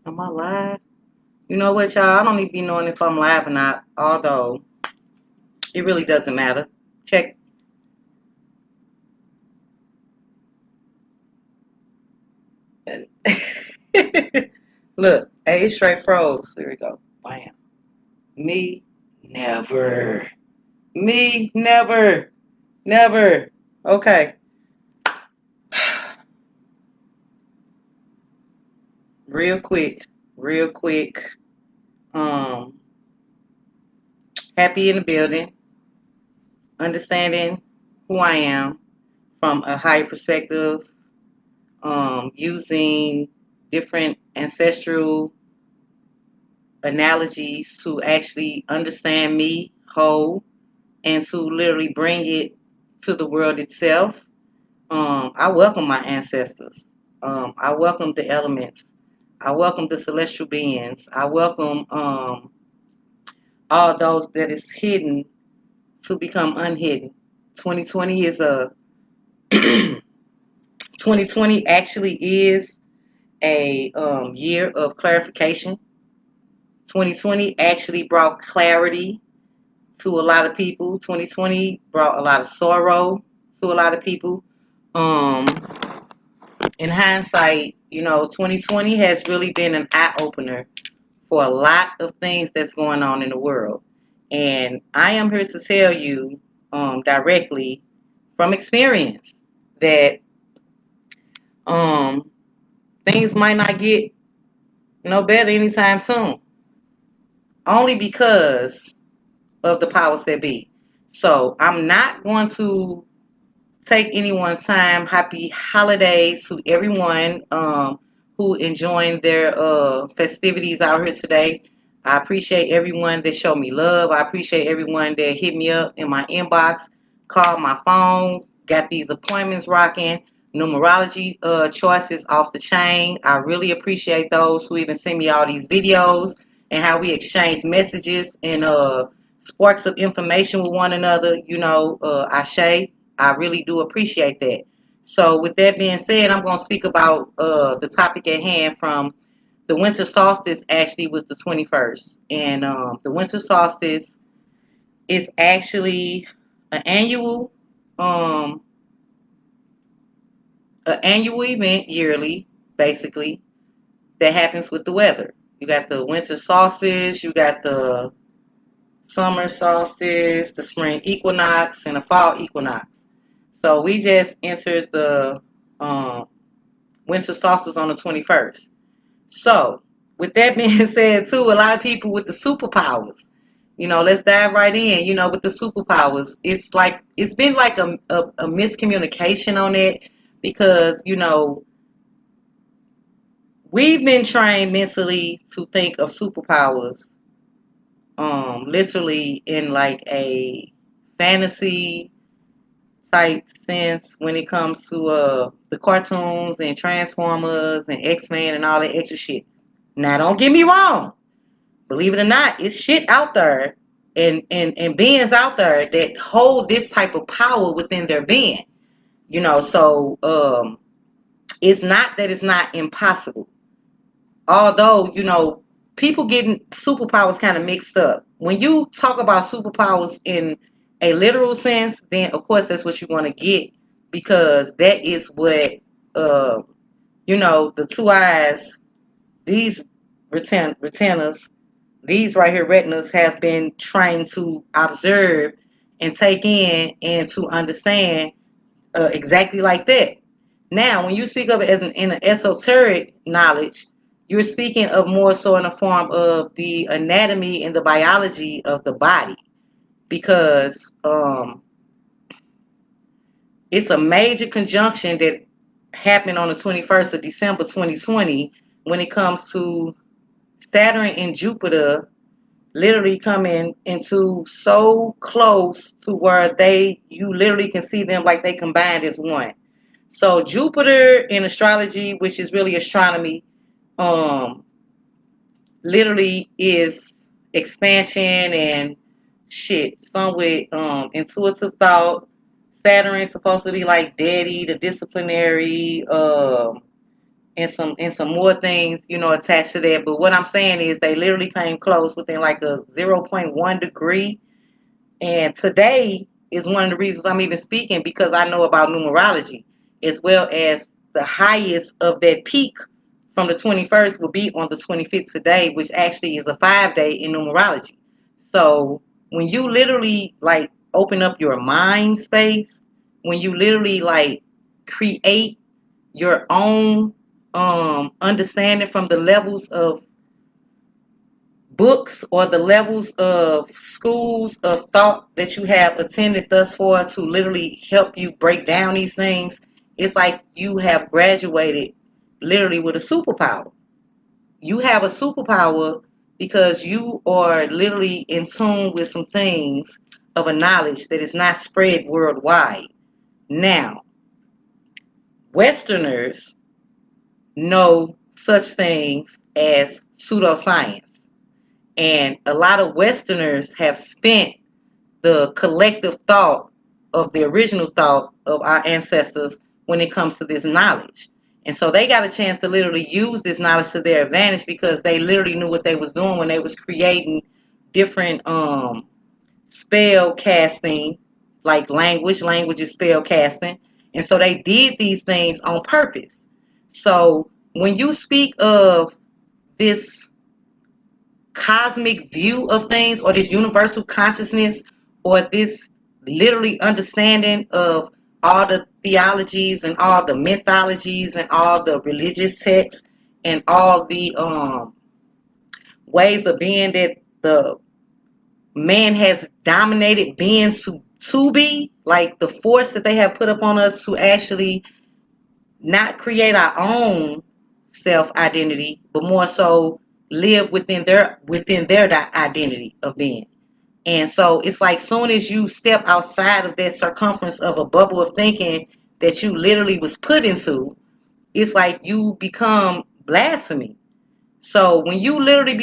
Am I live? You know what, y'all? I don't even be knowing if I'm live or not, although it really doesn't matter. Check. Look, A straight froze. Here we go. Bam. Me, never. Me, never. Never. Okay. Real quick. Real quick. Um, Happy in the building. Understanding who I am from a higher perspective. Using different ancestral analogies to actually understand me whole and to literally bring it to the world itself. I welcome my ancestors. I welcome the elements. I welcome the celestial beings. I welcome all those that is hidden to become unhidden. 2020 is a 2020 actually is a year of clarification. 2020 actually brought clarity to a lot of people. 2020 brought a lot of sorrow to a lot of people. Um, in hindsight, 2020 has really been an eye opener for a lot of things that's going on in the world. And I am here to tell you directly from experience that um, things might not get no better anytime soon, only because of the powers that be. So I'm not going to take anyone's time. Happy holidays to everyone who enjoying their festivities out here today. I appreciate everyone that showed me love. I appreciate everyone that hit me up in my inbox, called my phone, got these appointments rocking, numerology choices off the chain. I really appreciate those who even send me all these videos and how we exchange messages and sparks of information with one another. Ashe. I really do appreciate that. So, with that being said, I'm going to speak about the topic at hand from the winter solstice. Actually, was the 21st, and the winter solstice is actually an annual, um, an annual event yearly, basically that happens with the weather. You got the winter solstice, you got the summer solstice, the spring equinox, and the fall equinox. So we just entered the um, winter solstice on the 21st. So, with that being said, too, a lot of people with the superpowers, let's dive right in. With the superpowers, it's been like a miscommunication on it because, we've been trained mentally to think of superpowers literally in like a fantasy type sense when it comes to the cartoons and Transformers and X-Men and all that extra shit. Now don't get me wrong. Believe it or not, it's shit out there and beings out there that hold this type of power within their being. So it's not that it's not impossible. Although, people getting superpowers kind of mixed up. When you talk about superpowers in a literal sense, then of course that's what you want to get because that is what, uh, the two eyes, these retinas, these right here retinas have been trained to observe and take in and to understand exactly like that. Now, when you speak of it as in an esoteric knowledge, you're speaking of more so in the form of the anatomy and the biology of the body, because it's a major conjunction that happened on the 21st of December 2020 when it comes to Saturn and Jupiter literally coming into so close to where you literally can see them like they combined as one. So Jupiter in astrology, which is really astronomy, um, literally is expansion and shit. Some with intuitive thought. Saturn is supposed to be like daddy, the disciplinary, and some more things, attached to that. But what I'm saying is they literally came close within like a zero point 0.1 degree. And today is one of the reasons I'm even speaking, because I know about numerology, as well as the highest of that peak from the 21st will be on the 25th today, which actually is a 5 day in numerology. So when you literally like open up your mind space, when you literally like create your own understanding from the levels of books or the levels of schools of thought that you have attended thus far to literally help you break down these things, it's like you have graduated literally with a superpower. You have a superpower because you are literally in tune with some things of a knowledge that is not spread worldwide. Now, Westerners know such things as pseudoscience. And a lot of Westerners have spent the collective thought of the original thought of our ancestors when it comes to this knowledge. And so they got a chance to literally use this knowledge to their advantage because they literally knew what they was doing when they was creating different spell casting, like language is spell casting. And so they did these things on purpose. So when you speak of this cosmic view of things, or this universal consciousness, or this literally understanding of all the theologies and all the mythologies and all the religious texts and all the ways of being that the man has dominated beings to be, like the force that they have put upon us to actually not create our own self identity, but more so live within their identity of being. And so it's like soon as you step outside of that circumference of a bubble of thinking that you literally was put into, it's like you become blasphemy. So when you literally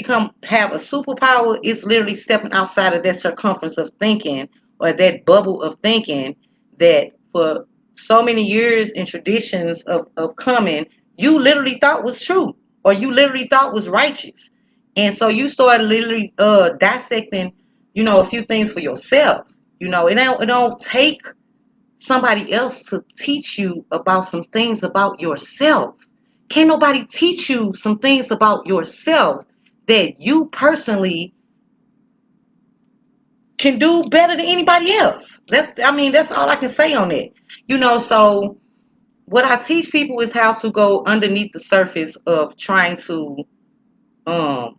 have a superpower, it's literally stepping outside of that circumference of thinking, or that bubble of thinking that for so many years and traditions of coming, you literally thought was true, or you literally thought was righteous. And so you started literally dissecting, a few things for yourself. It don't take somebody else to teach you about some things about yourself. Can't nobody teach you some things about yourself that you personally can do better than anybody else. That's all I can say on it. So what I teach people is how to go underneath the surface of trying to um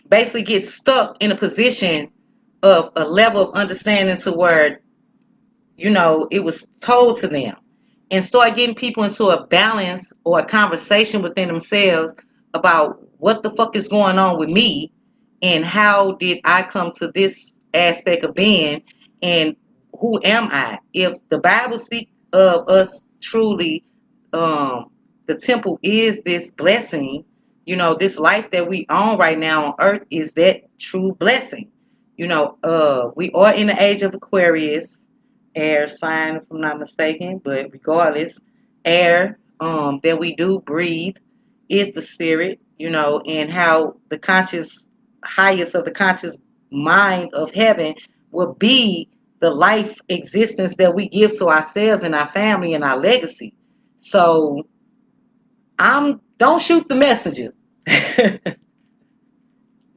basically get stuck in a position of a level of understanding to where it was told to them, and start getting people into a balance or a conversation within themselves about what the fuck is going on with me, and how did I come to this aspect of being, and who am I? If the Bible speaks of us truly, the temple is this blessing, this life that we own right now on earth is that true blessing. We are in the age of Aquarius, air sign, if I'm not mistaken. But regardless, air that we do breathe is the spirit, and how the conscious, highest of the conscious mind of heaven will be the life existence that we give to ourselves and our family and our legacy. So don't shoot the messenger.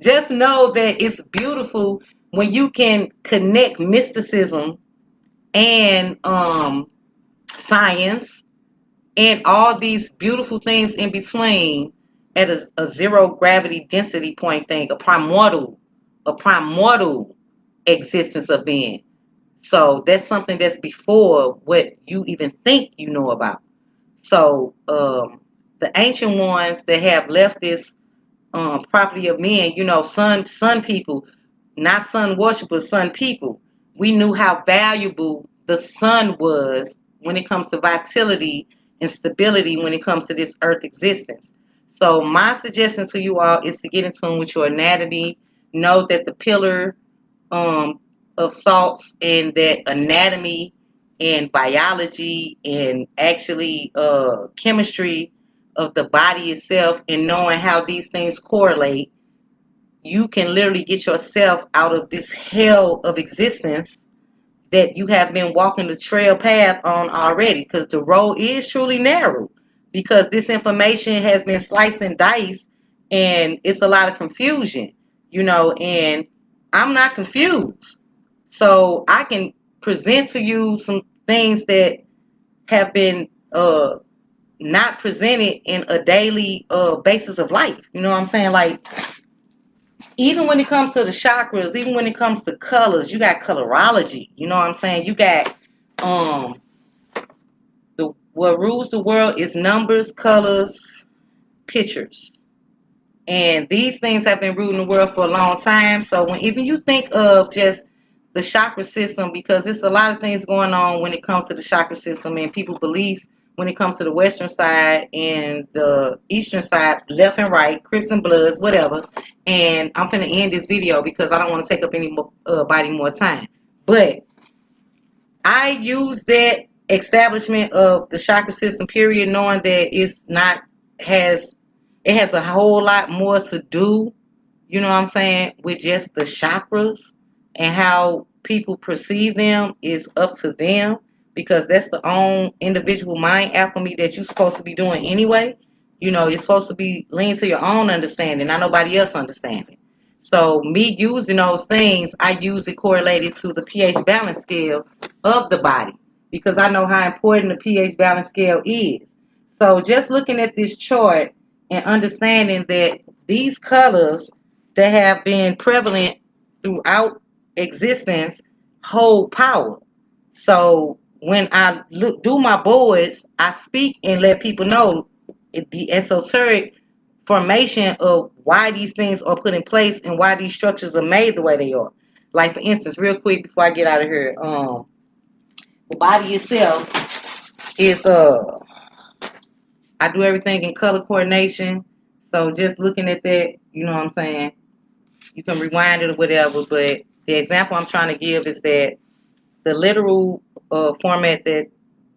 Just know that it's beautiful when you can connect mysticism and science and all these beautiful things in between at a zero gravity density point thing, a primordial existence of being. So that's something that's before what you even think you know about. So the ancient ones that have left this property of men, sun people, not sun worshipers, sun people. We knew how valuable the sun was when it comes to vitality and stability when it comes to this earth existence. So my suggestion to you all is to get in tune with your anatomy. Know that the pillar um, of salts and that anatomy and biology and actually chemistry of the body itself and knowing how these things correlate, you can literally get yourself out of this hell of existence that you have been walking the trail path on already, because the road is truly narrow, because this information has been sliced and diced, and it's a lot of confusion, and I'm not confused. So I can present to you some things that have been not presented in a daily basis of life. You know what I'm saying? Like, even when it comes to the chakras, even when it comes to colors, you got colorology. You know what I'm saying? You got um the what rules the world is numbers, colors, pictures. And these things have been ruling the world for a long time. So when even you think of just the chakra system, because it's a lot of things going on when it comes to the chakra system and people beliefs when it comes to the western side and the eastern side, left and right, Crips and Bloods, whatever. And I'm finna end this video because I don't want to take up any more body more time. But I use that establishment of the chakra system period, knowing that has it has a whole lot more to do, you know what I'm saying, with just the chakras, and how people perceive them is up to them, because that's the own individual mind alchemy that you're supposed to be doing anyway. You're supposed to be leaning to your own understanding, not nobody else understanding. So me using those things, I use it correlated to the pH balance scale of the body, because I know how important the pH balance scale is. So just looking at this chart and understanding that these colors that have been prevalent throughout existence hold power. So when I do my boards, I speak and let people know the esoteric formation of why these things are put in place and why these structures are made the way they are. Like, for instance, real quick before I get out of here, the body itself is I do everything in color coordination. So just looking at that, you know what I'm saying? You can rewind it or whatever, but the example I'm trying to give is that the literal format that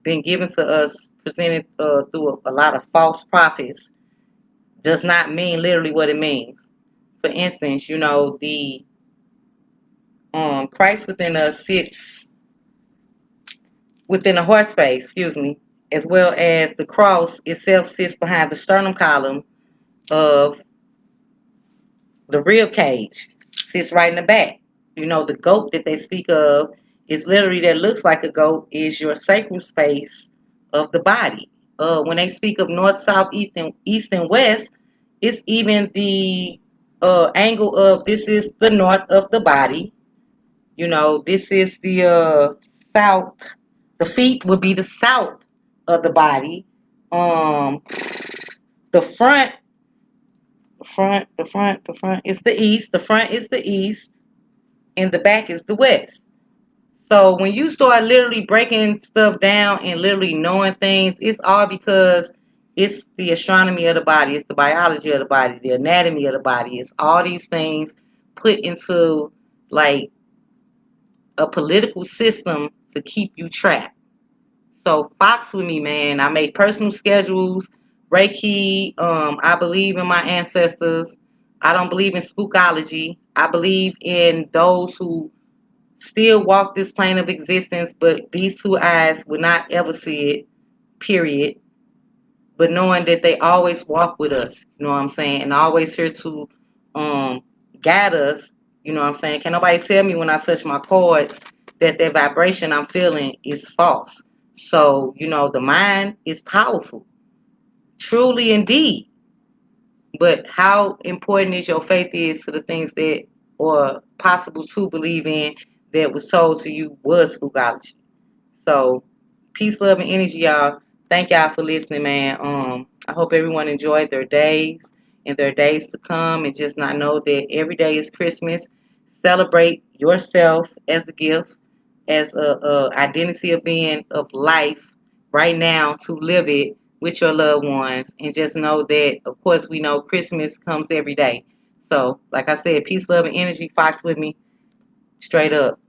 been given to us, presented through a lot of false prophets, does not mean literally what it means. For instance, the Christ within us sits within the heart space, excuse me, as well as the cross itself sits behind the sternum column of the rib cage, sits right in the back. The goat that they speak of is literally, that looks like a goat, is your sacral space of the body. When they speak of north, south, east, and west, it's even the angle of, this is the north of the body. This is the south. The feet would be the south of the body. Um, the front is the east. The front is the east, and the back is the west. So when you start literally breaking stuff down and literally knowing things, it's all because it's the astronomy of the body, it's the biology of the body, the anatomy of the body. It's all these things put into, like, a political system to keep you trapped. So fox with me, man. I make personal schedules, Reiki. I believe in my ancestors. I don't believe in spookology. I believe in those who still walk this plane of existence, but these two eyes will not ever see it, period. But knowing that they always walk with us, you know what I'm saying, and always here to um, guide us, you know what I'm saying. Can nobody tell me when I touch my cords that that vibration I'm feeling is false? So, the mind is powerful, truly indeed. But how important is your faith is to the things that or possible to believe in that was told to you was spookology. So, peace, love, and energy, y'all. Thank y'all for listening, man. I hope everyone enjoyed their days and their days to come, and just not know that every day is Christmas. Celebrate yourself as a gift, as a identity of being of life right now, to live it with your loved ones, and just know that, of course, we know Christmas comes every day. So, like I said, peace, love, and energy. Fox with me, straight up.